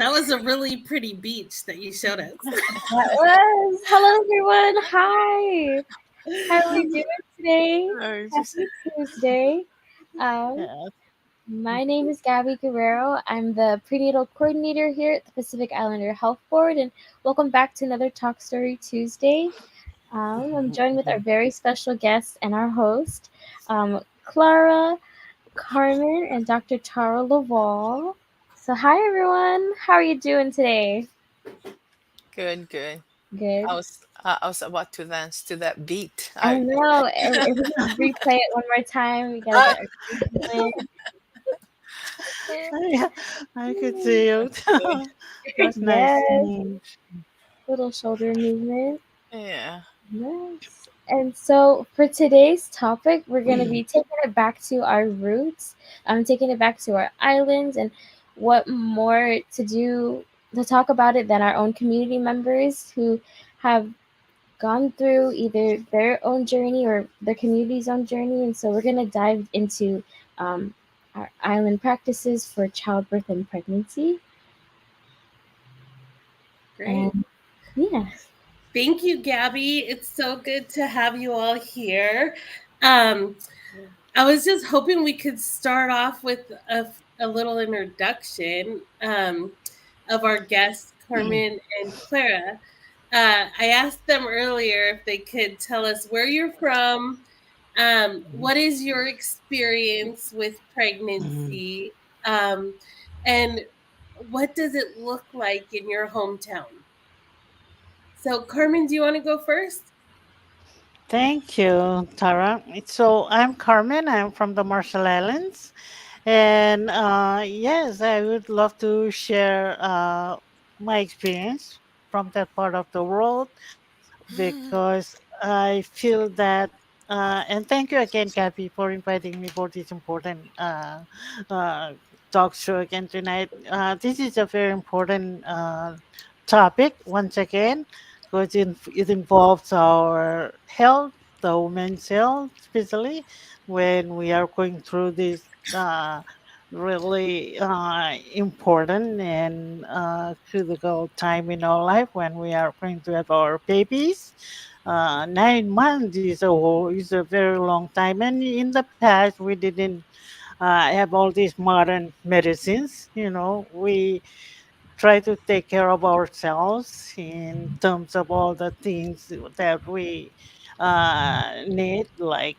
That was a really pretty beach that you showed us. That was. Hello, everyone. Hi. How are we doing today? I just Happy Tuesday. Um, yeah. my name is Gabby Guerrero. I'm the prenatal coordinator here at the Pacific Islander Health Board, and welcome back to another Talk Story Tuesday. I'm joined with our very special guest and our host, Clara, Carmen, and Dr. Tara Laval. So, hi, everyone. How are you doing today? Good, good. Good. I was about to dance to that beat. I I know. If we can replay it one more time, we gotta get our feet going. yeah, I could see you. That's nice. Yes, little shoulder movement. Yeah. Yes. And so for today's topic, we're gonna be taking it back to our roots. Taking it back to our islands, and what more to do to talk about it than our own community members who have gone through either their own journey or their community's own journey. And so we're going to dive into um, our island practices for childbirth and pregnancy. Great. And yeah, Thank you, Gabby. It's so good to have you all here. Um, I was just hoping we could start off with a little introduction of our guests, Carmen and Clara. I asked them earlier if they could tell us where you're from, what is your experience with pregnancy, um, and what does it look like in your hometown? So, Carmen, do you want to go first? Thank you, Tara. So I'm Carmen. I'm from the Marshall Islands, and yes, I would love to share my experience from that part of the world because I feel that. And thank you again, Kathy, for inviting me for this important uh, talk show again tonight. This is a very important topic once again because it involves our health, the women's health, especially when we are going through this really important and critical time in our life when we are going to have our babies. 9 months is a very long time, and in the past we didn't have all these modern medicines. We try to take care of ourselves in terms of all the things that we need, like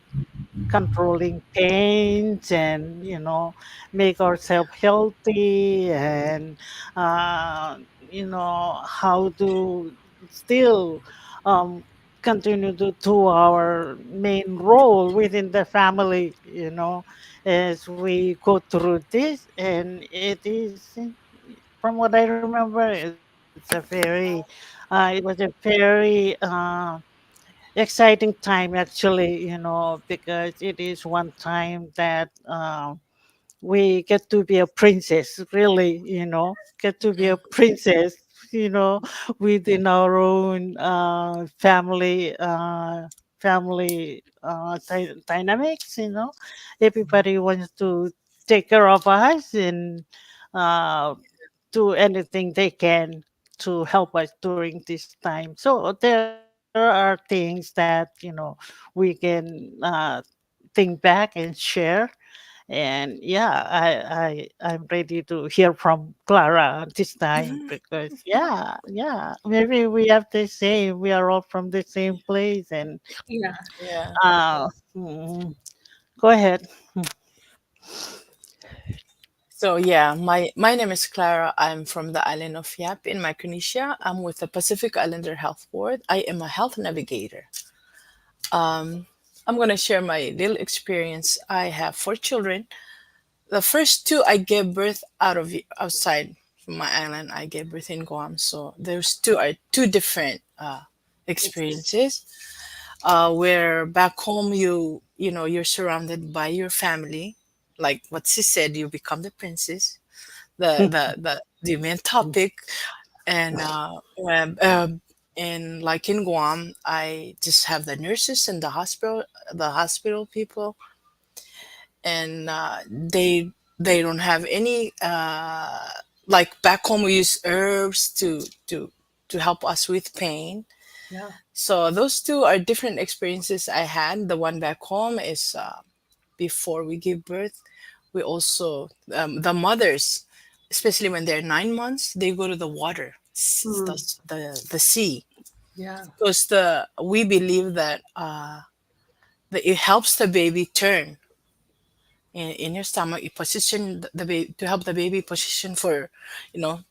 controlling pains and make ourselves healthy and how to still um, continue to do our main role within the family, as we go through this. And from what I remember, it was a very exciting time, actually, because it is one time that we get to be a princess, really, get to be a princess, you know within our own family dynamics. Everybody wants to take care of us and uh, do anything they can to help us during this time. So there are things that we can think back and share. And yeah, I'm ready to hear from Clara this time because yeah, maybe we have the same. We are all from the same place, and Yeah. Yeah. uh, mm, go ahead. So yeah, my name is Clara. I'm from the island of Yap in Micronesia. I'm with the Pacific Islander Health Board. I am a health navigator. Um, I'm gonna share my little experience. I have 4 children. The first two I gave birth outside from my island. I gave birth in Guam. So those two are two different experiences. Where back home you're surrounded by your family, like what she said, you become the princess, the main topic. And and like in Guam, I just have the nurses and the hospital people, and they don't have any like back home we use herbs to help us with pain. Yeah. So those two are different experiences I had. The one back home is before we give birth. We also the mothers, especially when they're 9 months, they go to the water, Mm, the sea, yeah. because the we believe that it helps the baby turn in your stomach. You position the baby to help the baby position for,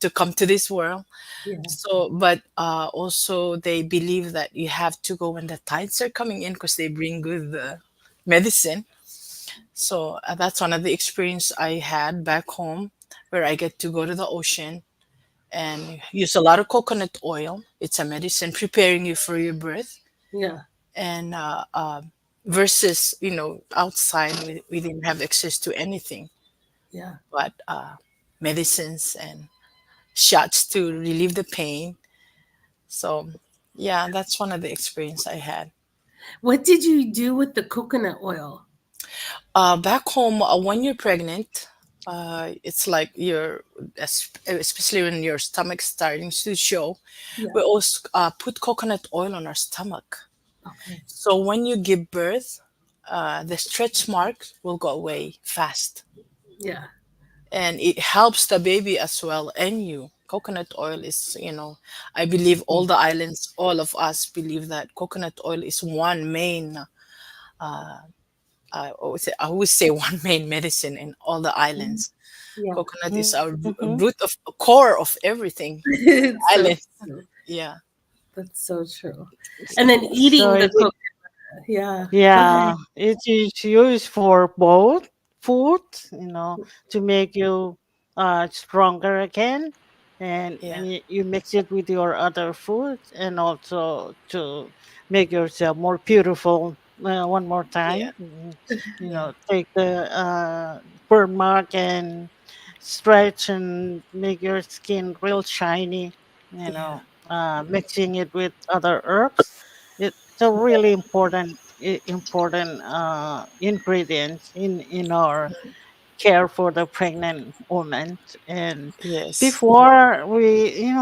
to come to this world. Yeah. So, but also they believe that you have to go when the tides are coming in because they bring good medicine. So that's one of the experience I had back home, where I get to go to the ocean and use a lot of coconut oil. It's a medicine preparing you for your birth, Yeah. and versus outside we didn't have access to anything Yeah. but medicines and shots to relieve the pain. So yeah, that's one of the experience I had. What did you do with the coconut oil? Back home, when you're pregnant, it's like especially when your stomach's starting to show, Yeah. we also put coconut oil on our stomach. Okay. So when you give birth, the stretch marks will go away fast, Yeah. and it helps the baby as well and you. Coconut oil is, I believe all the islands, all of us believe that coconut oil is one main, I always say one main medicine in all the Mhm. islands. Yeah. Coconut is our Mm-hmm. root of core of everything It's so island. true. Yeah, That's so true. And then So eating the coconut. Yeah. Go yeah, ahead. it is used for both food, to make you stronger again, and yeah, you mix it with your other food, and also to make yourself more beautiful. One more yeah, time, yeah, take the burn mark and stretch and make your skin real shiny. yeah, Mixing it with other herbs, it's a really important ingredient in our care for the pregnant woman. And yes, before we,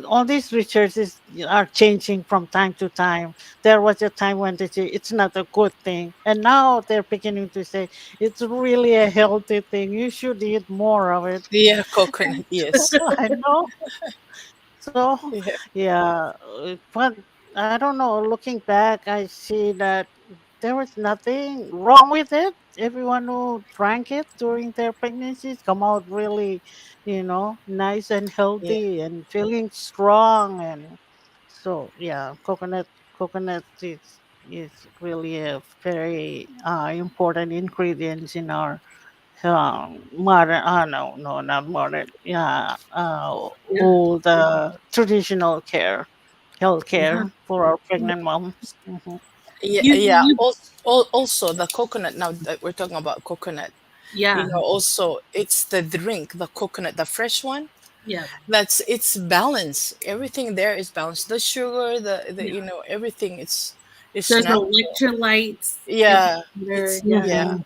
all these researches are changing from time to time. There was a time when they say it's not a good thing, and now they're beginning to say it's really a healthy thing. You should eat more of it. yeah, coconut, yes, I know. So, yeah, yeah, but I don't know. Looking back, I see that there was nothing wrong with it. Everyone who drank it during their pregnancies come out really, nice and yeah, healthy and feeling strong. And so, yeah, coconut is really a very important ingredient in our modern, no, not modern. Yeah, Yeah. all the traditional care, health Yeah. care for our pregnant moms. Hmm. yeah, yeah. You Also the coconut. Now that we're talking about coconut, yeah. also it's the drink, the coconut, the fresh one. Yeah. It's balance. Everything there is balanced. The sugar, the Yeah. everything. It's There's natural. electrolytes in Yeah, there. it's Yeah. yeah. Hmm.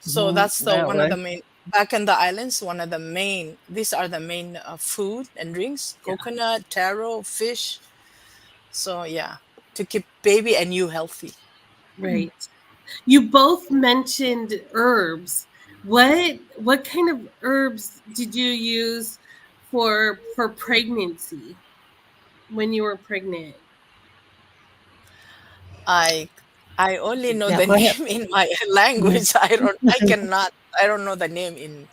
So that's the Yeah, one of right. the main back in the islands. One of the main. These are the main food and drinks: Yeah. coconut, taro, fish. So yeah, to keep baby and you healthy. Right. You both mentioned herbs. What kind of herbs did you use for pregnancy when you were pregnant? I I only know Yeah, the go ahead. name in my Mhm. language. I don't know the name in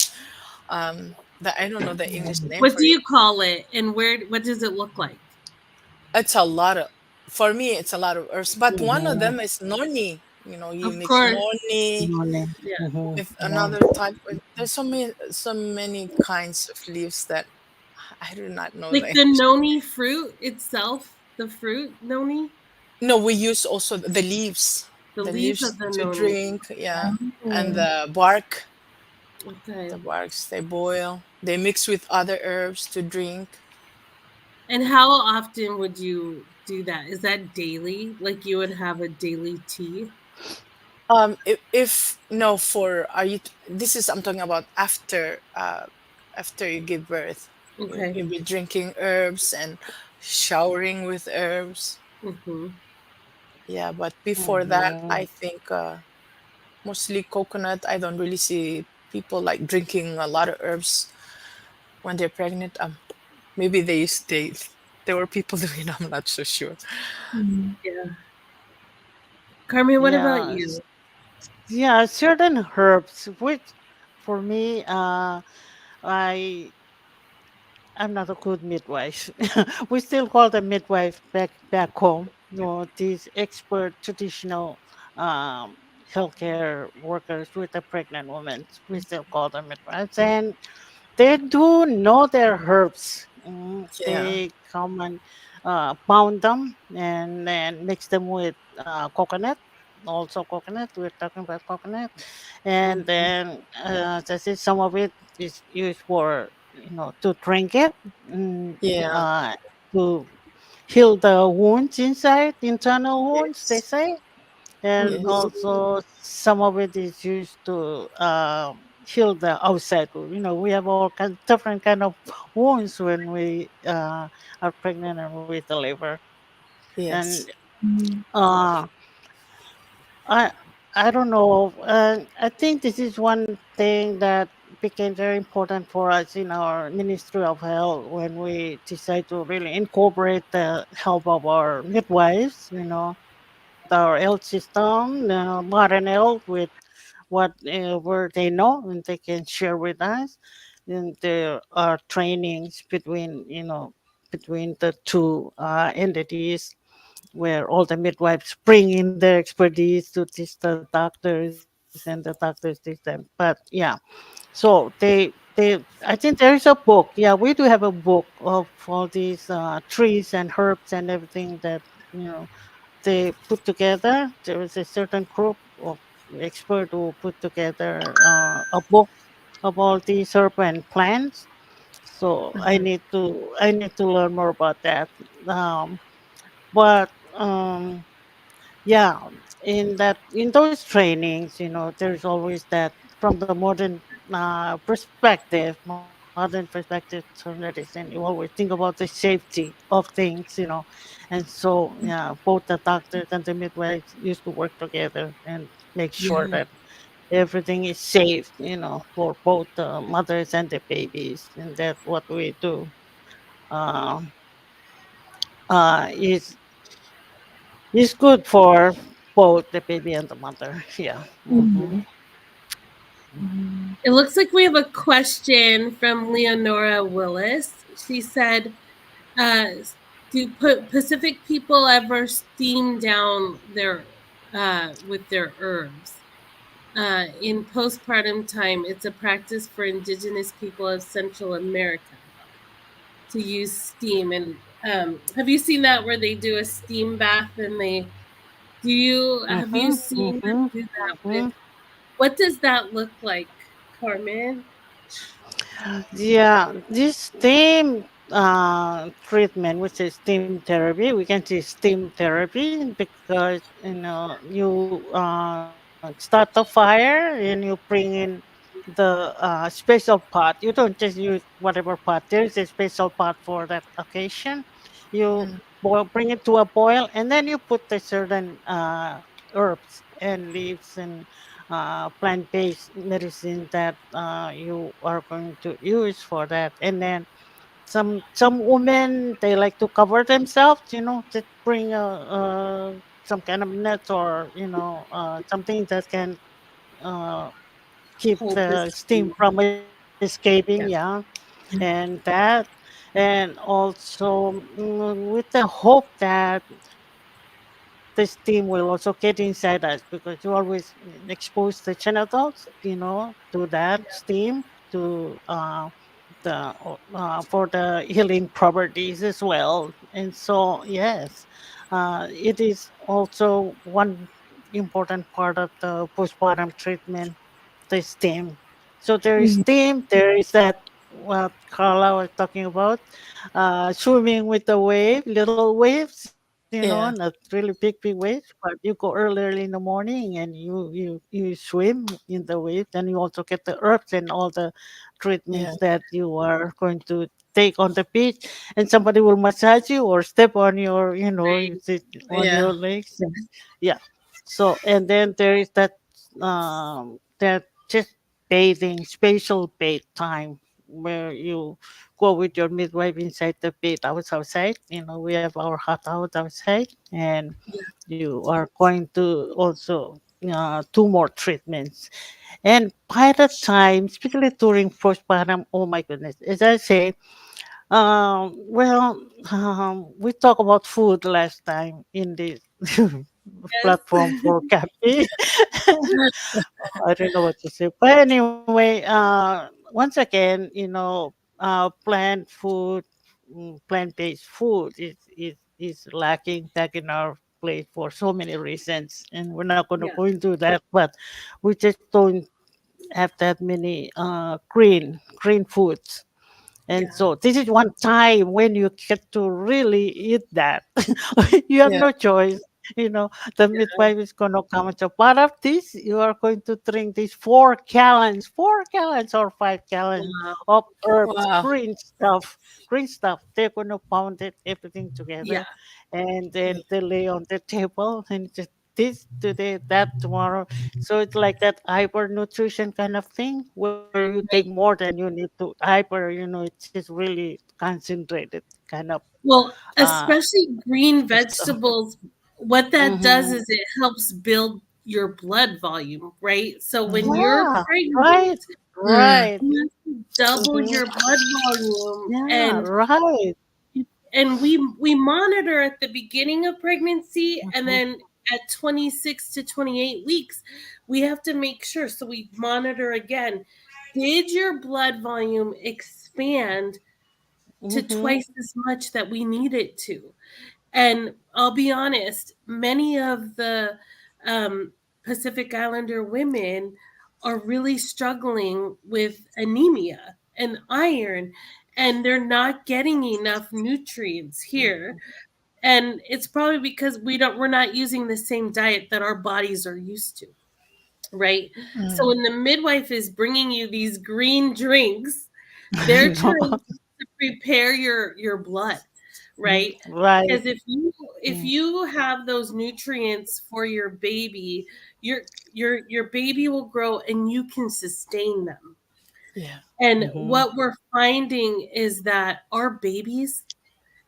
I don't know the English name What for do it. you call it and what does it look like? It's a lot of for me it's a lot of herbs, but one of Mhm. them is noni. You Of mix course. noni Morning. Yeah. Mhm. with Yeah. another type. There's so many kinds of leaves that I do not know the Like the English. noni fruit itself, the fruit noni, No, we use also the the leaf of leaves the to noni. drink, yeah, and Oh. the bark. Okay. The barks they boil. They mix with other herbs to drink. And how often would you do that? Is that daily? Like you would have a daily tea? If no, for are you? This is I'm talking about after. after you give birth. Okay. You'll be drinking herbs and showering with herbs. Hmm. Yeah, but before that, Mhm. I think mostly coconut. I don't really see people like drinking a lot of herbs when they're pregnant. Maybe there were people doing it, I'm not so sure. Mm-hmm. Yeah. Carmen, what about Yes. you? Yeah, certain herbs, which for me, I I'm not a good midwife. We still call them midwife back home. No, these expert traditional um, healthcare workers with the pregnant women. We still call them midwives, and they do know their herbs. Yeah. They come and pound them and then mix them with coconut. Also, coconut. We're talking about coconut, and Mhm. then as I said, some of it is used for to drink it, mm, Yeah. uh, to heal the wounds inside, internal wounds. They Yes. say, and Mhm. Yes. also some of it is used to heal the outside wound. We have all different kind of wounds when we are pregnant and we deliver. And Yes. uh, I I don't know. I think this is one thing that became very important for us in our Ministry of Health when we decide to really incorporate the help of our midwives. With our health system, modern health, with whatever they know and they can share with us. And there are trainings between the two entities where all the midwives bring in their expertise to teach the doctors and the doctors teach them. But yeah, so I think there is a book. Yeah, we do have a book of all these trees and herbs and everything that you know they put together. There is a certain group of experts who put together a book of all these herb and plants. So I Uh-huh. need to learn more about that. But yeah, in those trainings, there's always that from the modern modern perspective to medicine. You always think about the safety of things, and so yeah, both the doctors and the midwives used to work together and make sure Yeah. that everything is safe, for both the mothers and the babies, and that's what we do. Uh, is good for both the baby and the mother. Yeah. Hmm. Mm-hmm. Mm-hmm. It looks like we have a question from Leonora Willis. She said, uh, "Do Pacific people ever steam down their with their herbs? In postpartum time, it's a practice for indigenous people of Central America to use steam. And have you seen that where they do a steam bath and they do you have you Mhm. seen them Mhm. do that with Mhm. what does that look like, Carmen? Yeah, this steam treatment, which is steam therapy, we can say steam therapy because you start the fire and you bring in the special pot. You don't just use whatever pot. There is a special pot for that occasion. You Mm. bring it to a boil, and then you put the certain herbs and leaves and plant-based medicine that you are going to use for that. And then some women, they like to cover themselves, just bring some kind of net, or something that can uh, keep Hold the the steam steam. from escaping. Yeah. Yeah. And that, and also with the hope that the steam will also get inside us, because you always expose the genitals, to that steam, to for the healing properties as well. And so yes, it is also one important part of the postpartum treatment, the steam. So there is steam, there is that what Carla was talking about, swimming with the wave, little waves. Yeah. not really big waves, but you go early in the morning and you swim in the waves, and you also get the herbs and all the Yeah. treatments that you are going to take on the beach, and somebody will massage you or step on your, you Right. sit on Yeah. your legs. And, yeah. So, and then there is that just bathing, spatial bath time where you go with your midwife inside the bed. I was outside. We have our hot house outside, and you are going to also two more treatments. And by the time, especially during postpartum, oh my goodness, as I say, well, we talked about food last time in this platform Yes. for cafe. I don't know what to say. But anyway, once again, plant-based food is lacking back in our plate for so many reasons, and we're not going to Yeah. go into that. But we just don't have that many green foods, and Yeah. so this is one time when you get to really eat that. You have Yeah. no choice. You know, the midwife is going to come and say, part of this, you are going to drink these 4 gallons or 5 gallons Wow. of herbs, Wow. green stuff. They're going to pound it, everything Yeah. together, and Yeah. then they lay on the table and just this today, that tomorrow. So it's like that hyper nutrition kind of thing where you take Right. more than you need to hyper, it's just really concentrated kind of Well, uh especially green stuff. vegetables, what that does Mm-hmm. is it helps build your blood volume, right? So when Mm-hmm. you're Yeah, pregnant, right, Mm. right. you have to double Mm-hmm. your blood volume, Yeah, right. and we monitor at the beginning of pregnancy, and Mm-hmm. then at 26 to 28 weeks we have to make sure, so we monitor again, did your blood volume expand to Mm-hmm. twice as much that we need it to? And I'll be honest, many of the um, Pacific Islander women are really struggling with anemia and iron, and they're not getting enough nutrients here. And it's probably because we're not using the same diet that our bodies are used to, right? So Mm. when the midwife is bringing you these green drinks, they're trying to prepare your blood, right? Right. Because if you have those nutrients for your baby, your your baby will grow and you can sustain them. Yeah. And Mm-hmm. what we're finding is that our babies,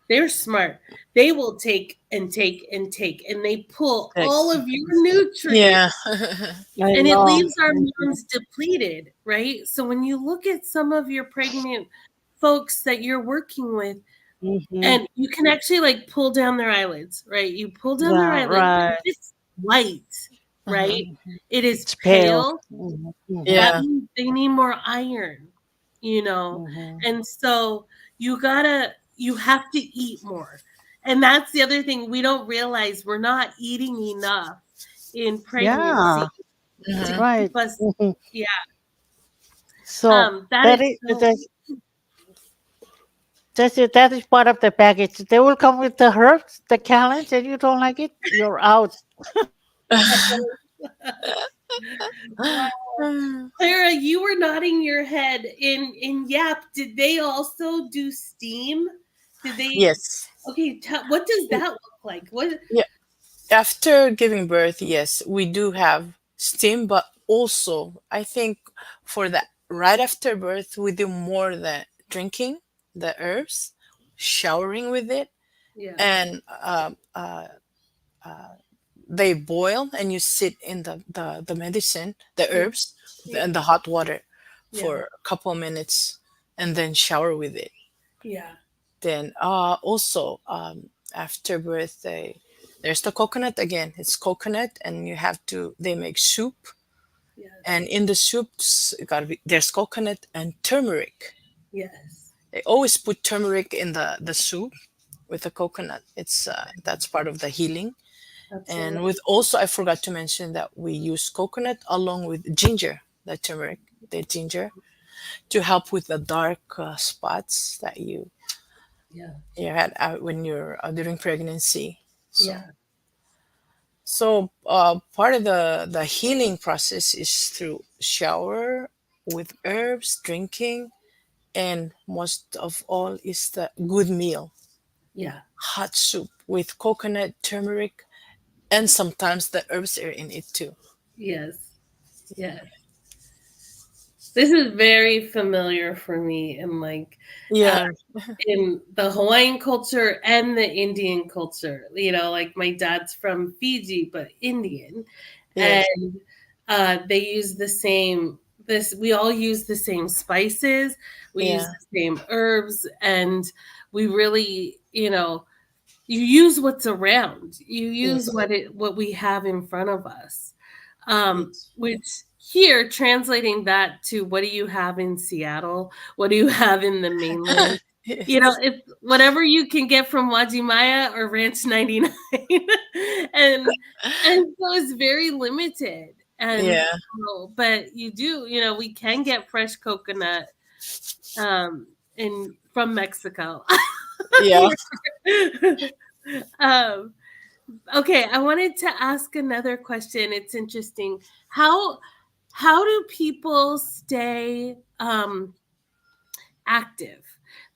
they're smart. They will take and take and take, and they pull all of your Yeah. nutrients, I and it know. leaves our moms depleted, right? So when you look at some of your pregnant folks that you're working with, Mm-hmm. and you can actually like pull down their eyelids, right? You pull down their Yeah, eyelids, and right. it's white, Uh-huh. right? It is It's pale. pale. Mm-hmm. That Yeah. means they need more iron. Mm-hmm. And so you have to eat more. And that's the other thing we don't realize, we're not eating enough in Yeah, pregnancy to Hmm. keep right. us, Mhm. yeah. So That that is is so, that is part of the package. They will come with the herbs, the callens, and you don't like it, you're out. wow. Clara, you were nodding your head in Yap. Did they also do steam? Did they? Yes. Okay, what does that look like? What? Yeah. After giving birth, yes, we do have steam, but also I think for the right after birth, we do more than drinking the herbs, showering with it, Yeah, and they boil, and you sit in the medicine, the yeah, herbs, yeah, and the hot water yeah, for a couple minutes, and then shower with it. yeah. Then also after birth, there's the coconut again. It's coconut, and you have to. They make soup, and Yes, in the soups, it gotta be there's coconut and turmeric. yes, They always put turmeric in the soup with the coconut. It's that's part of the healing. And absolutely. with also, I forgot to mention that we use coconut along with ginger, the turmeric, the ginger, to help with the dark spots that you Yeah, had when you're during pregnancy. So, Yeah. part of the healing process is through shower with herbs, drinking, and most of all is the good meal, Yeah. hot soup with coconut, turmeric, and sometimes the herbs are in it too. Yes. Yes. This is very familiar for me, and like uh, Yeah, in the Hawaiian culture and the Indian culture. Like my dad's from Fiji, but Indian, yes, and they use the same. This we all use the same spices. We use yeah, the same herbs, and we really, you use what's around. You use yes, what we have in front of us. yes, Which here translating that to what do you have in Seattle? What do you have in the mainland? yes, It's whatever you can get from Wajimaya or Ranch 99. and and so it's very limited. And yeah, but you do, we can get fresh coconut in from Mexico. yeah. um okay, I wanted to ask another question. It's interesting. How do people stay active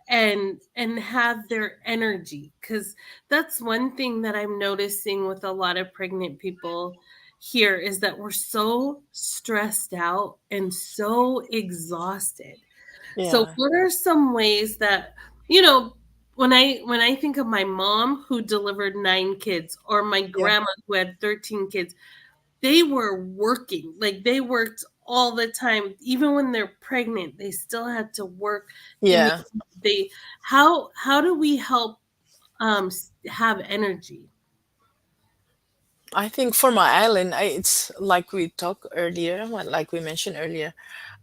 and have their energy? Cuz that's one thing that I'm noticing with a lot of pregnant people here is that we're so stressed out and so exhausted. So Yeah, what are some ways that, you know, when I think of my mom who delivered 9 kids or my yeah, grandma who had 13 kids, they were working. Like they worked all the time. Even when they're pregnant, they still had to work. I mean, yeah. they how do we help have energy? I think for my island, it's like we talked earlier, like we mentioned earlier,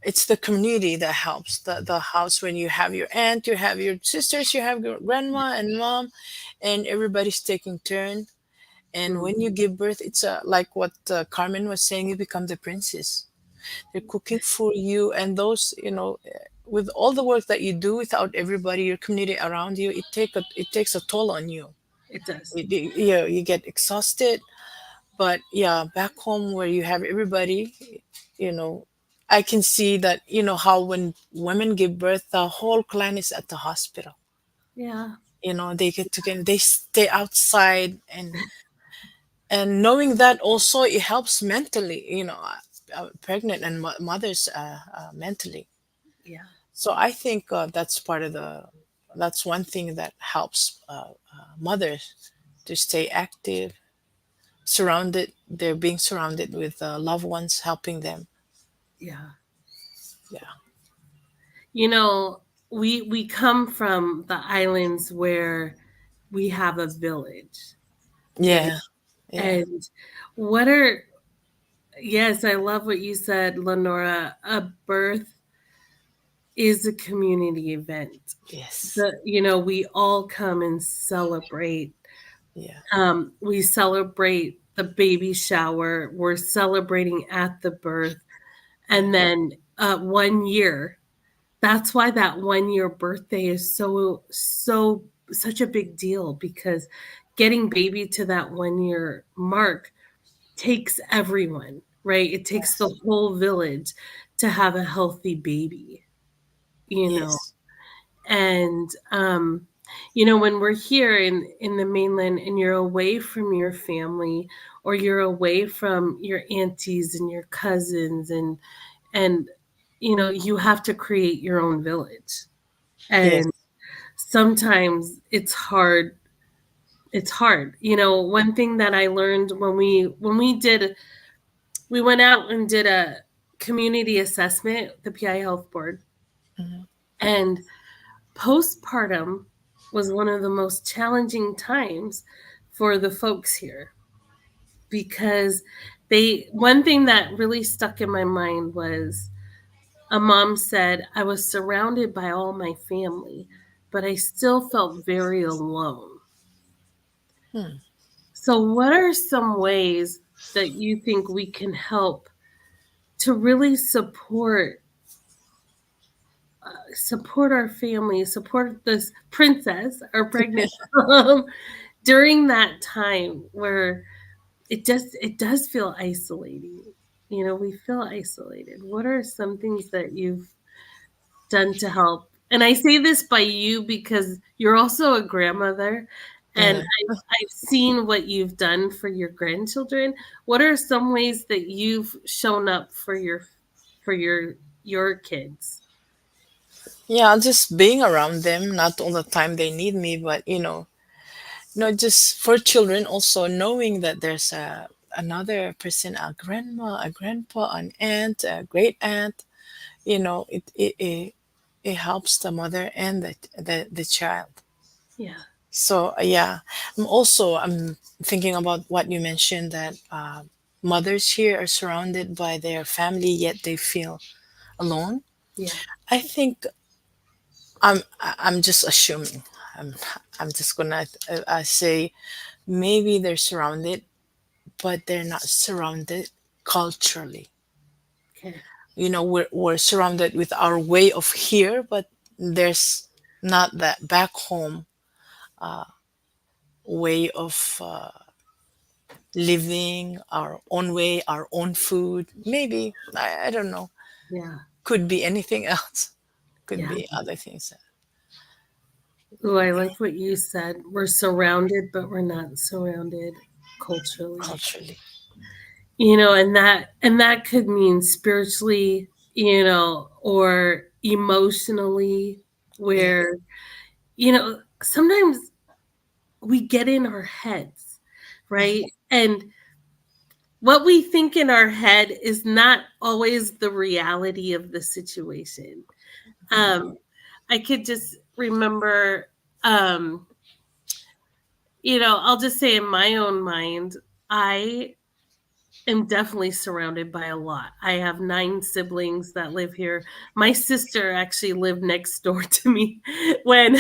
it's the community that helps. The house when you have your aunt, you have your sisters, you have your grandma and mom, and everybody's taking turn. And Mm, when you give birth, it's like what Carmen was saying, you become the princess. They're cooking for you, and those, with all the work that you do without everybody, your community around you, it takes a toll on you. it does. You get exhausted. But yeah, back home where you have everybody, you know, I can see that, how when women give birth, the whole clan is at the hospital. Yeah. They get together, they stay outside, and knowing that also it helps mentally, pregnant and mothers mentally. Yeah. So I think that's one thing that helps mothers to stay active, surrounded. They're being surrounded with loved ones helping them. Yeah. Yeah, We come from the islands where we have a village, right? yeah, yeah, And what are yes, I love what you said, Lenora. A birth is a community event. yes, We all come and celebrate. yeah, We celebrate the baby shower. We're celebrating at the birth, yeah, and then 1 year. That's why that 1 year birthday is so such a big deal because getting baby to that 1 year mark takes everyone, right? It takes the yes, whole village to have a healthy baby, you know. yes, And when we're here in the mainland and you're away from your family or you're away from your aunties and your cousins and you have to create your own village. yes, And sometimes it's hard. One thing that I learned we went out and did a community assessment, the PI Health Board, mhm, and postpartum was one of the most challenging times for the folks here because one thing that really stuck in my mind was a mom said, I was surrounded by all my family, but I still felt very alone. hmm. So, what are some ways that you think we can help to really support our family, support this princess, our pregnant mom, during that time where it does feel isolating. We feel isolated. What are some things that you've done to help? And I say this by you because you're also a grandmother, and Yeah. I've seen what you've done for your grandchildren. What are some ways that you've shown up for your kids? Yeah, just being around them, not all the time they need me, but just for children also knowing that there's another person, a grandma, a grandpa, an aunt, a great aunt, it helps the mother and the child. Yeah, So yeah, I'm thinking about what you mentioned, that mothers here are surrounded by their family, yet they feel alone. yeah, I think I'm just assuming. I'm I'm just gonna say maybe they're surrounded, but they're not surrounded culturally. okay, We're surrounded with our way of here, but there's not that back home way of living our own way, our own food. Maybe I don't know. yeah, Could be anything else. Could yeah. be other things Oh, I like what you said. We're surrounded, but we're not surrounded culturally. culturally. And that could mean spiritually, or emotionally, Yeah. where sometimes we get in our heads, right? And what we think in our head is not always the reality of the situation. um I could just remember, um I'll just say in my own mind, I am definitely surrounded by a lot. I have 9 siblings that live here. My sister actually lived next door to me when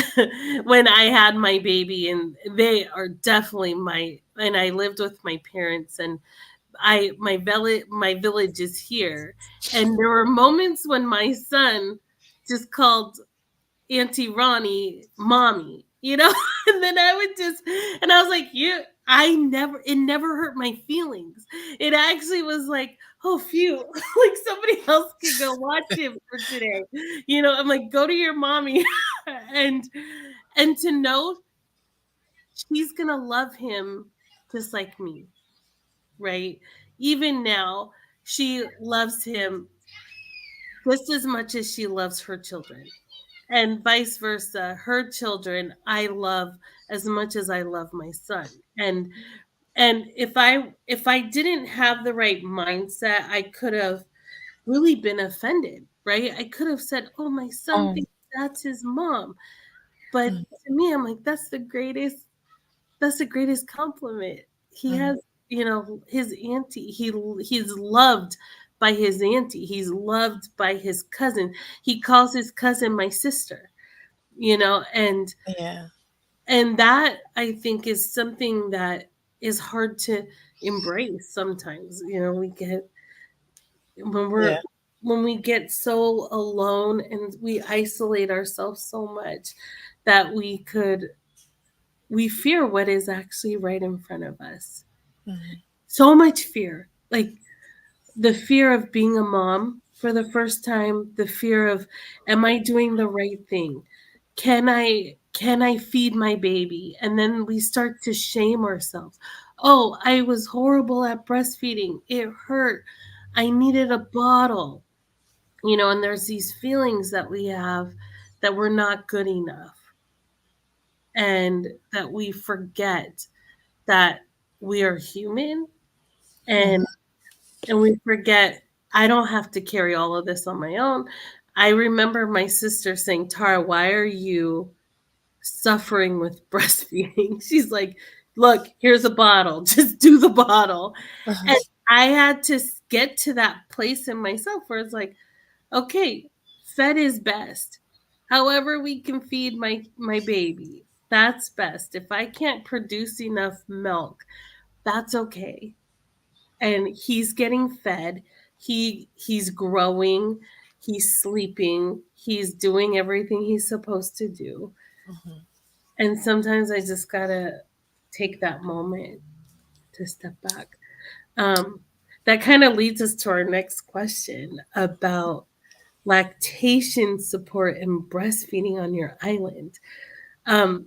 when I had my baby, and they are definitely and I lived with my parents, and my village is here. And there were moments when my son just called Auntie Ronnie mommy, and then I would just, and I was like, it never hurt my feelings. It actually was like, oh, phew, like somebody else could go watch him for today. I'm like, go to your mommy. and, and to know she's going to love him just like me, right? Even now, she loves him just as much as she loves her children, and vice versa. Her children I love as much as I love my son. And if I didn't have the right mindset, I could have really been offended, right? I could have said, oh, my son Oh. thinks that's his mom. But Mm, to me, I'm like, that's the greatest compliment. He mm, has, his auntie. He's loved by his auntie. He's loved by his cousin. He calls his cousin my sister, and yeah. that, I think, is something that is hard to embrace sometimes. When we're Yeah. when we get so alone and we isolate ourselves so much that we fear what is actually right in front of us. Mhm. So much fear, like the fear of being a mom for the first time, the fear of, am I doing the right thing? Can I feed my baby? And then we start to shame ourselves. Oh, I was horrible at breastfeeding. It hurt. I needed a bottle. And there's these feelings that we have, that we're not good enough, and that we forget that we are human, Mhm. and we forget, I don't have to carry all of this on my own. I remember my sister saying, Tara, why are you suffering with breastfeeding? She's like, look, here's a bottle, just do the bottle. Uh-huh. And I had to get to that place in myself where it's like, okay, fed is best. However we can feed my baby, that's best. If I can't produce enough milk, that's okay. And he's getting fed. He's growing, he's sleeping, he's doing everything he's supposed to do. Mhm. And sometimes I just gotta take that moment to step back. Um, that kind of leads us to our next question about lactation support and breastfeeding on your island. Um,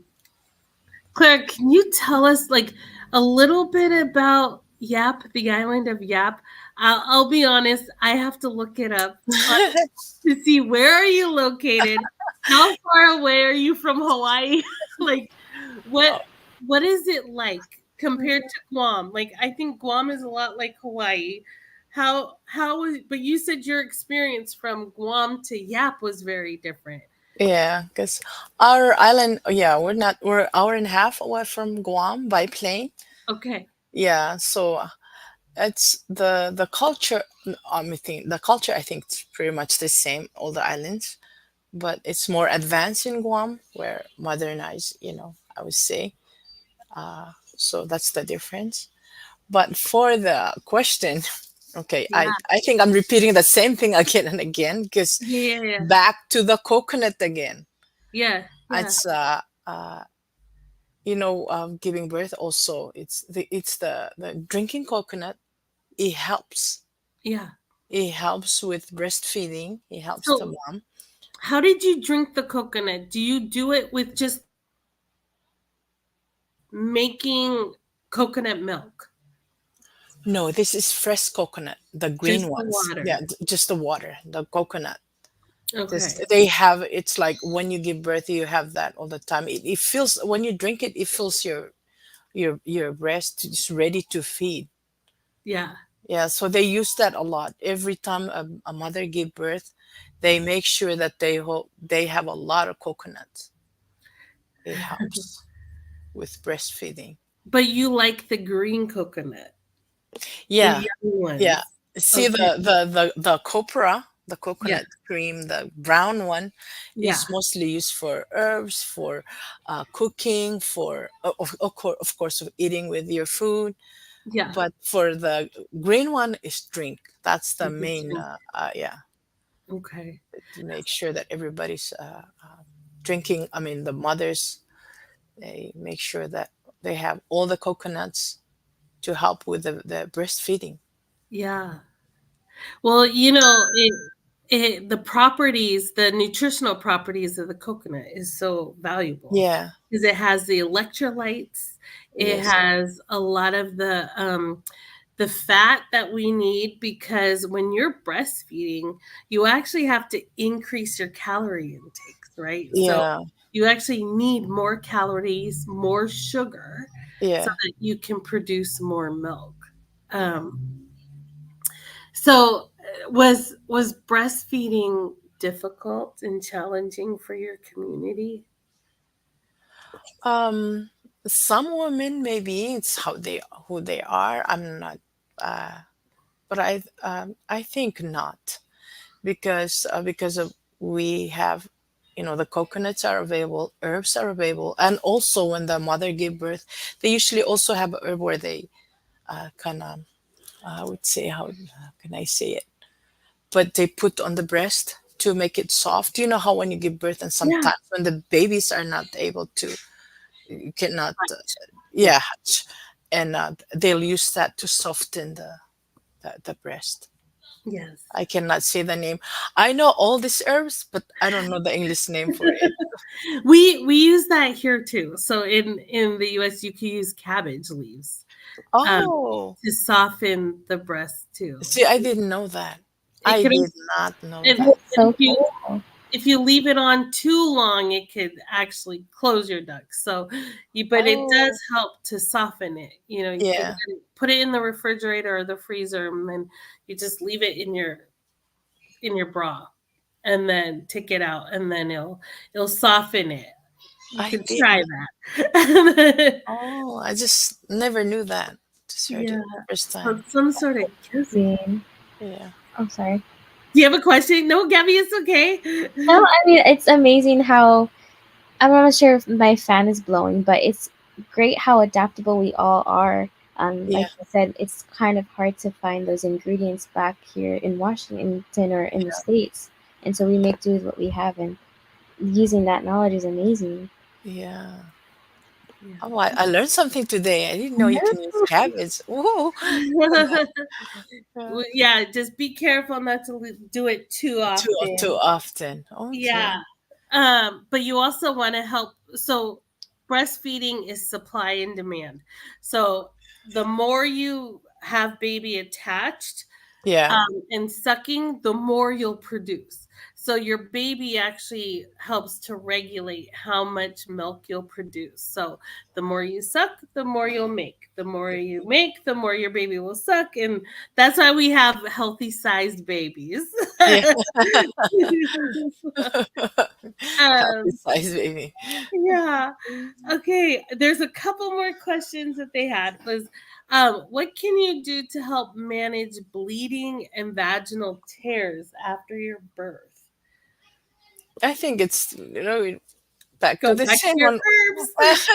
Claire, can you tell us like a little bit about Yap, the island of Yap? I'll be honest, I have to look it up to see where are you located, how far away are you from Hawaii, like what what is it like compared to Guam? Like I think Guam is a lot like Hawaii. How was, but you said your experience from Guam to Yap was very different. Yeah, because our island, yeah, we're hour and a half away from Guam by plane. Okay. Yeah, so it's the culture. I think the culture. I think it's pretty much the same all the islands, but it's more advanced in Guam, where modernized. I would say. So that's the difference. But for the question, okay, Yeah. I think I'm repeating the same thing again and again because Yeah. Yeah. back to the coconut again. Yeah. Yeah. It's giving birth also. It's the drinking coconut. It helps. Yeah. It helps with breastfeeding. It helps the So, mom. how did you drink the coconut? Do you do it with just making coconut milk? No, this is fresh coconut, the green Just the ones. Yeah, water. just the water, the coconut. This Okay. they have. It's like when you give birth, you have that all the time. It feels when you drink it, it feels your breast is ready to feed. Yeah. Yeah, so they use that a lot. Every time a mother give birth, they make sure that they have a lot of coconuts. It helps with breastfeeding. But you like the green coconut, the Yeah, young yeah. ones. See Okay. the copra, the Yeah. coconut cream, the brown one Yeah. is mostly used for herbs, for cooking, for of course of eating with your food. Yeah. But for the green one is drink. That's the It's a main. drink. Yeah, Okay. to make sure that everybody's drinking. I mean, the mothers, they make sure that they have all the coconuts to help with the breastfeeding. Yeah. Well, the properties, the nutritional properties of the coconut is so valuable Yeah. because it has the electrolytes. It Yes. has a lot of the fat that we need because when you're breastfeeding, you actually have to increase your calorie intakes, right? So Yeah. you actually need more calories, more sugar, so Yeah. that you can produce more milk. Um, so was breastfeeding difficult and challenging for your community? Um, some women maybe it's how they who they are. I'm not, uh, but I think not because of we have, the coconuts are available, herbs are available, and also when the mother give birth, they usually also have a herb where they kind of I would say how can I say it, but they put on the breast to make it soft. You know how when you give birth and Yeah. sometimes when the babies are not able to, you cannot Yeah. yeah, and they'll use that to soften the breast. Yes. I cannot say the name. I know all these herbs, but I don't know the English name for it. We use that here too. So in the US, you can use cabbage leaves um, Oh, to soften the breast too. see, I didn't know that. It I could did not know and, that. That's and so cool. if you leave it on too long, it could actually close your ducts. So, but it does Oh, help to soften it. You can yeah. put it in the refrigerator or the freezer, and then you just leave it in your bra, and then take it out, and then it'll soften it. You I can did. try that. Oh, I just never knew that. Just heard it Yeah, first so time. some sort of gives. Amazing. Yeah. I'm sorry. Do you have a question? No, Gabby, it's okay. No, I mean it's amazing how I'm not sure if my fan is blowing, but it's great how adaptable we all are. Yeah. Like I said, it's kind of hard to find those ingredients back here in Washington or in the States. And so we make do with what we have, and using that knowledge is amazing. Yeah. Oh, I learned something today. I didn't know you can use cabbage. Whoa. Well, yeah, just be careful not to do it too Too often. often. Yeah. Okay. But you also want to help. So, breastfeeding is supply and demand. So, the more you have baby attached, Yeah. and sucking, the more you'll produce. So your baby actually helps to regulate how much milk you'll produce. So the more you suck, the more you'll make. The more you make, the more your baby will suck. And that's why we have healthy sized babies. Yeah. Healthy um, size baby. yeah. Okay. There's a couple more questions that they had was what can you do to help manage bleeding and vaginal tears after your birth? I think it's, back to Go the back to same your one. herbs.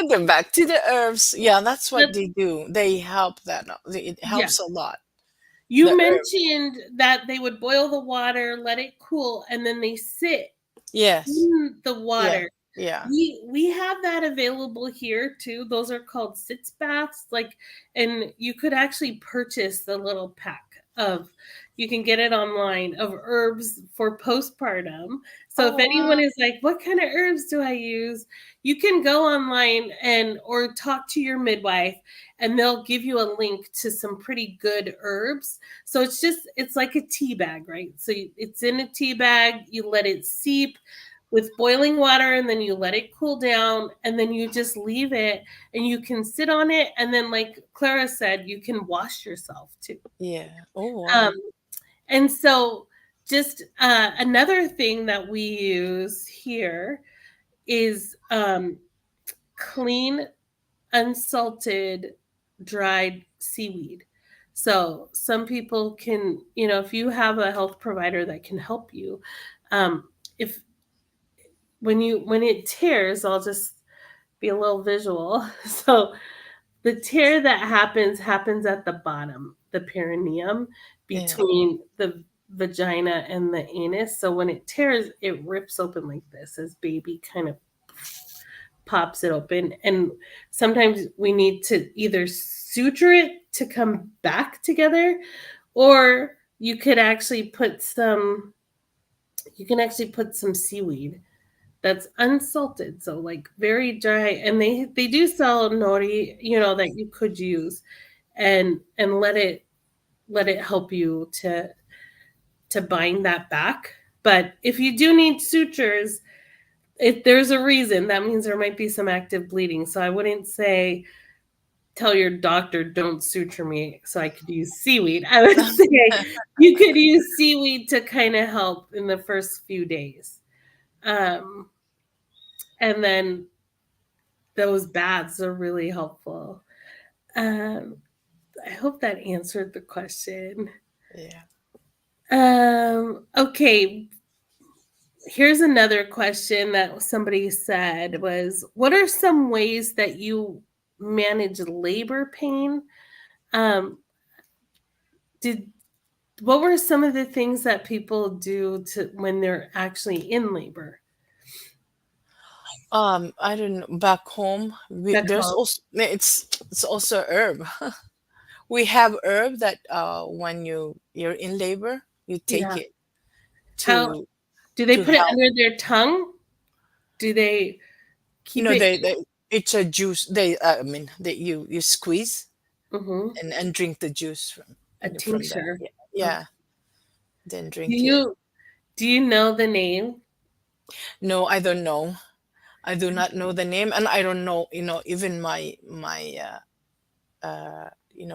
Then back to the herbs. Yeah, that's what But they do. They help that. It yeah, helps a lot. The you herb. mentioned that they would boil the water, let it cool, and then they sit Yes. in the Yeah. water. Yeah. We have that available here too. Those are called sitz baths. Like, and you could actually purchase the little pack of. You can get it online of herbs for postpartum. So if Oh, anyone wow. is like, "What kind of herbs do I use?" You can go online and or talk to your midwife, and they'll give you a link to some pretty good herbs. So it's like a tea bag, right? So it's in a tea bag. You let it seep with boiling water and then you let it cool down and then you just leave it and you can sit on it and then like Clara said you can wash yourself too. Yeah. Oh, um, wow. and so just another thing that we use here is clean unsalted dried seaweed. So some people can, if you have a health provider that can help you, if when it tears, I'll just be a little visual. So the tear that happens at the bottom, the perineum Yeah. between the vagina and the anus. So when it tears, it rips open like this as baby kind of pops it open. And sometimes we need to either suture it to come back together, or you can actually put some seaweed that's unsalted, so like very dry. And they do sell nori, that you could use, and let it help you to bind that back. But if you do need sutures, if there's a reason, that means there might be some active bleeding. So I wouldn't say tell your doctor don't suture me so I could use seaweed. I would say you could use seaweed to kind of help in the first few days. Um, and then those baths are really helpful. Um, I hope that answered the question. Yeah. Okay, here's another question that somebody said was, what are some ways that you manage labor pain? Um, did What were some of the things that people do to when they're actually in labor I don't know. Back home, back there's home? also it's also herb. We have herb that when you're in labor, you take Yeah. it How to do they put it help. under their tongue? Do they keep it? They it's a juice. I mean, that you squeeze Mhm. and drink the juice A from the, tincture. yeah, Okay. yeah, then Do drink it. you do you know the name? No, I don't know. I do not know the name, and I don't know. Even my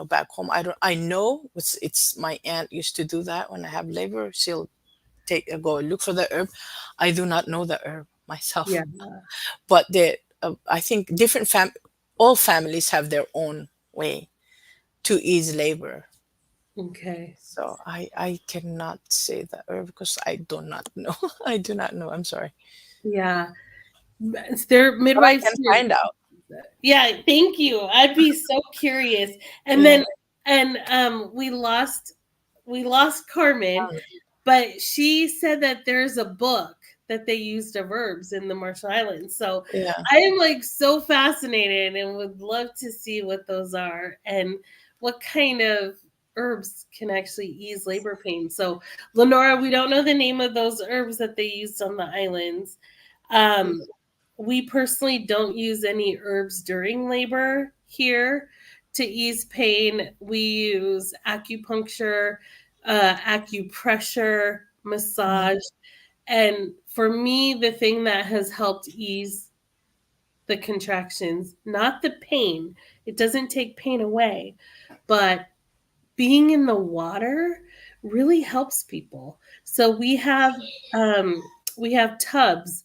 back home. I know it's my aunt used to do that when I have labor. She'll go look for the herb. I do not know the herb myself, Yeah. but I think all families have their own way to ease labor. Okay. So I cannot say the herb because I do not know. I do not know. I'm sorry, Yeah. Their but I midwives can here. find out. Yeah, thank you. I'd be so curious. And Yeah. then and we lost Carmen, but she said that there's a book that they used of herbs in the Marshall Islands. So Yeah. I am like so fascinated and would love to see what those are and what kind of herbs can actually ease labor pain. So Lenora, we don't know the name of those herbs that they used on the islands. Um, we personally don't use any herbs during labor here to ease pain. We use acupuncture, acupressure, Mhm. massage. And for me, the thing that has helped ease the contractions, not the pain, it doesn't take pain away, but being in the water really helps people. So um, we have tubs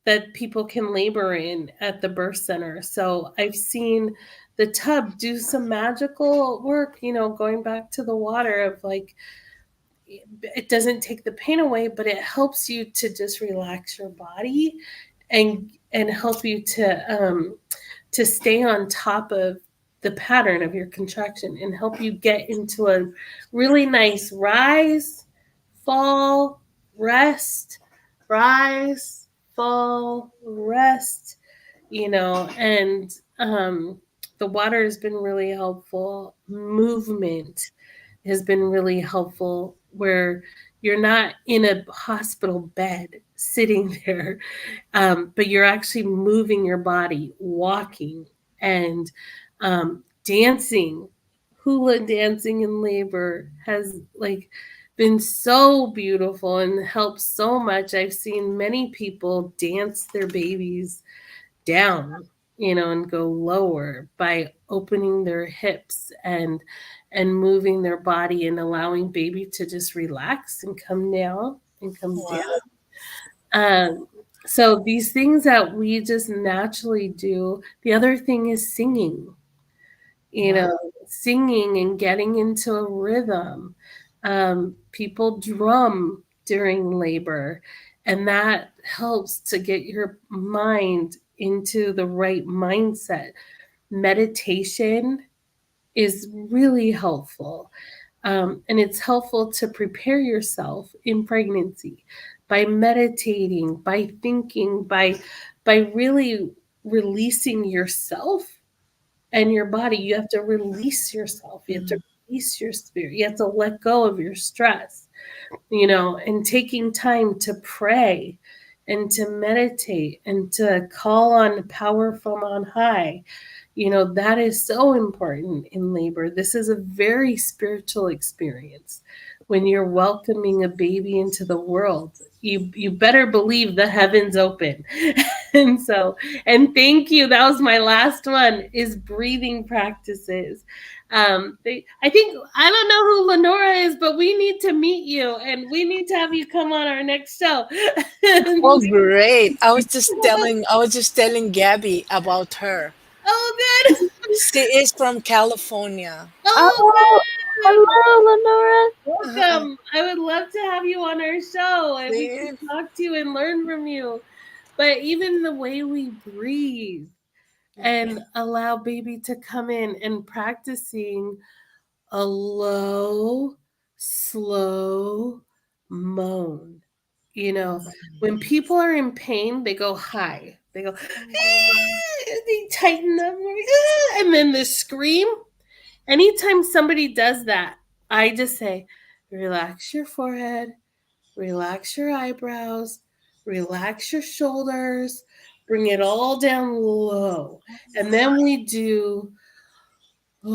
that people can labor in at the birth center. So I've seen the tub do some magical work, going back to the water of like it doesn't take the pain away, but it helps you to just relax your body and help you to stay on top of the pattern of your contraction and help you get into a really nice rise, fall, rest, rise, fall, rest, and the water has been really helpful. Movement has been really helpful where you're not in a hospital bed sitting there, but you're actually moving your body, walking and dancing. Hula dancing in labor has like been so beautiful and helped so much. I've seen many people dance their babies down, and go lower by opening their hips and moving their body and allowing baby to just relax and come down and come down. Wow. So these things that we just naturally do. The other thing is singing, you Wow. know, singing and getting into a rhythm. People drum during labor, and that helps to get your mind into the right mindset. Meditation is really helpful. And it's helpful to prepare yourself in pregnancy by meditating, by thinking, by really releasing yourself and your body. You have to release yourself. You have to Mhm. release your spirit. You have to let go of your stress, and taking time to pray and to meditate and to call on power from on high. That is so important in labor. This is a very spiritual experience. When you're welcoming a baby into the world, you better believe the heavens open. and so and thank you, that was my last one, is breathing practices. I think, I don't know who Lenora is, but we need to meet you and we need to have you come on our next show. Oh, great. I was just telling Gabby about her. Oh, good. She is from California. Oh, Oh, good. hello, Lenora. Welcome. I would love to have you on our show and we See? can talk to you and learn from you. But even the way we breathe and allow baby to come in and practicing a low, slow moan. When people are in pain, they go high. They go, they tighten up, and then the scream. Anytime somebody does that, I just say, relax your forehead, relax your eyebrows, relax your shoulders, bring it all down low. And then we do, oh,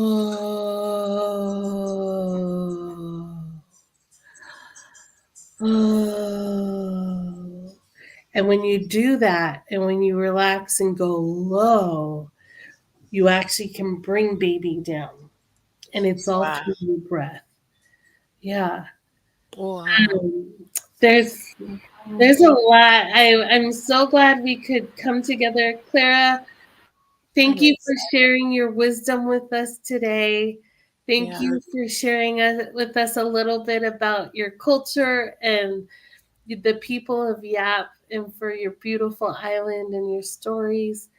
oh. And when you do that, and when you relax and go low, you actually can bring baby down. And it's all Wow. through your breath. Yeah. Wow. Um, there's there's a lot. I'm so glad we could come together. Clara, thank I'm you for excited. sharing your wisdom with us today. Thank Yeah. you for sharing with us a little bit about your culture and the people of Yap, and for your beautiful island and your stories.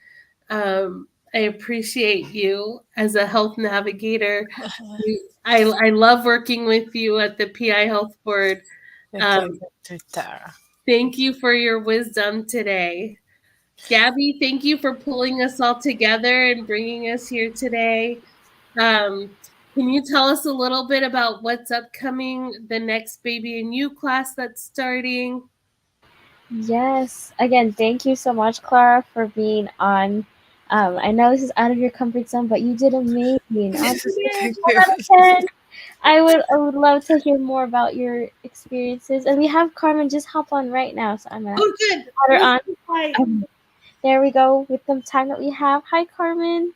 I appreciate you as a health navigator. I love working with you at the PI Health Board. My Um, pleasure to Tara. Thank you for your wisdom today. Gabby, thank you for pulling us all together and bringing us here today. Um, can you tell us a little bit about what's upcoming, the next Baby and You class that's starting? Yes. Again, thank you so much, Clara, for being on. I know this is out of your comfort zone, but you did amazing. Honestly, Thank 10 you. out of 10. I would love to hear more about your experiences. And we have Carmen just hop on right now, so I'm gonna Oh, good. add her Let's on. be quiet. There we go with the time that we have. Hi, Carmen.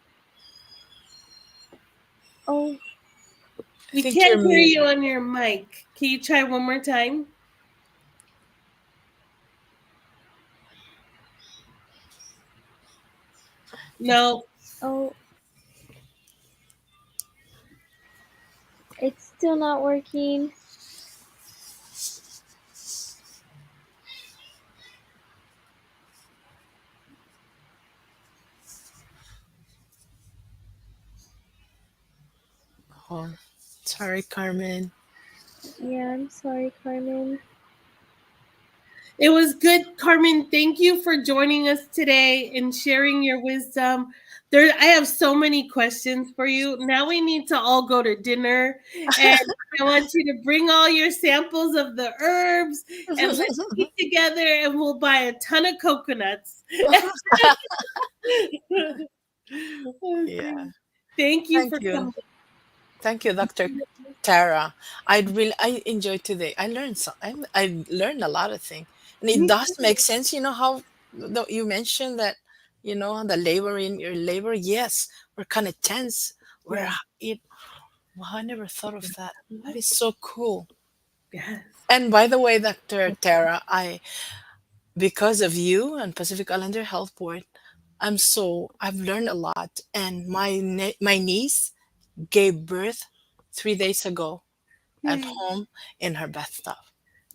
Oh, I We think you're can't hear you muted. on your mic. Can you try one more time? No. oh, it's still not working. Oh, sorry, Carmen. Yeah, I'm sorry, Carmen. It was good, Carmen. Thank you for joining us today and sharing your wisdom. I have so many questions for you. Now we need to all go to dinner, and I want you to bring all your samples of the herbs, and let's eat together, and we'll buy a ton of coconuts. Yeah. Thank you Thank for you. coming. Thank you, Dr. Tara. I enjoyed today. I learned a lot of things, and it Me does too. make sense. You know how you mentioned that, the labor in your labor. Yes, we're kind of tense. We're Yeah. it. Wow, I never thought of that. That is so cool. Yes. And by the way, Dr. Tara, because of you and Pacific Islander Health Board, I've learned a lot. And my niece gave birth 3 days ago at Yay. home in her bathtub.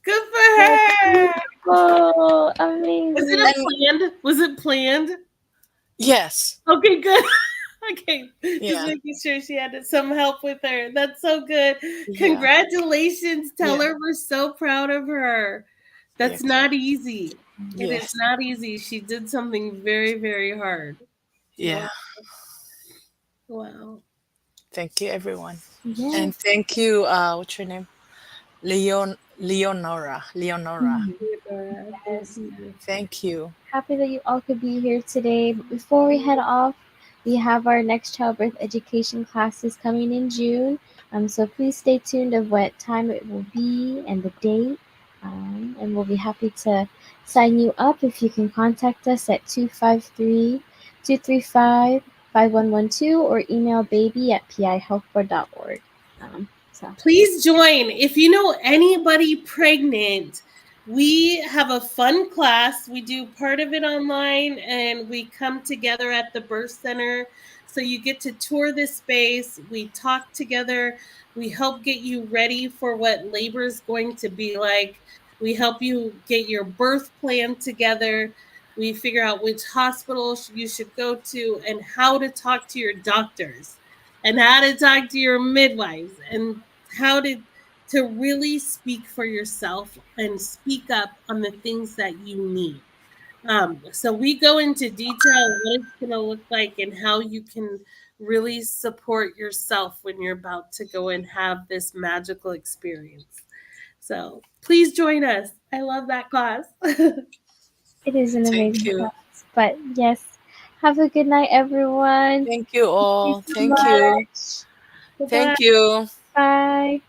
Good for That's her. beautiful. Was it a Amazing. And planned? Was it planned? yes, Okay, good. Okay, just yeah, making sure she had some help with her. That's so good. yeah, Congratulations. Tell yeah, her we're so proud of her. yeah, That's not easy. It is yes, not easy. She did something very, very hard. yeah. Wow. Wow. Thank you, everyone, and Yes. thank you. What's your name? Leonora. Leonora. Mhm. Theodora, thank Yes. you. Thank you. Happy that you all could be here today. But before we head off, we have our next childbirth education classes coming in June. So please stay tuned of what time it will be and the date. And we'll be happy to sign you up if you can contact us at 253-235-5112 or email baby@pihealthboard.org. So Please join. If you know anybody pregnant, we have a fun class. We do part of it online and we come together at the birth center. So you get to tour this space. We talk together. We help get you ready for what labor is going to be like. We help you get your birth plan together. We figure out which hospital you should go to and how to talk to your doctors and how to talk to your midwives and how to really speak for yourself and speak up on the things that you need. So we go into detail what it's going to look like and how you can really support yourself when you're about to go and have this magical experience. So please join us. I love that class. it is an Thank amazing you. class. But yes, have a good night, everyone. Thank you Thank you all. so Thank you. much. Bye bye. Thank you. Bye.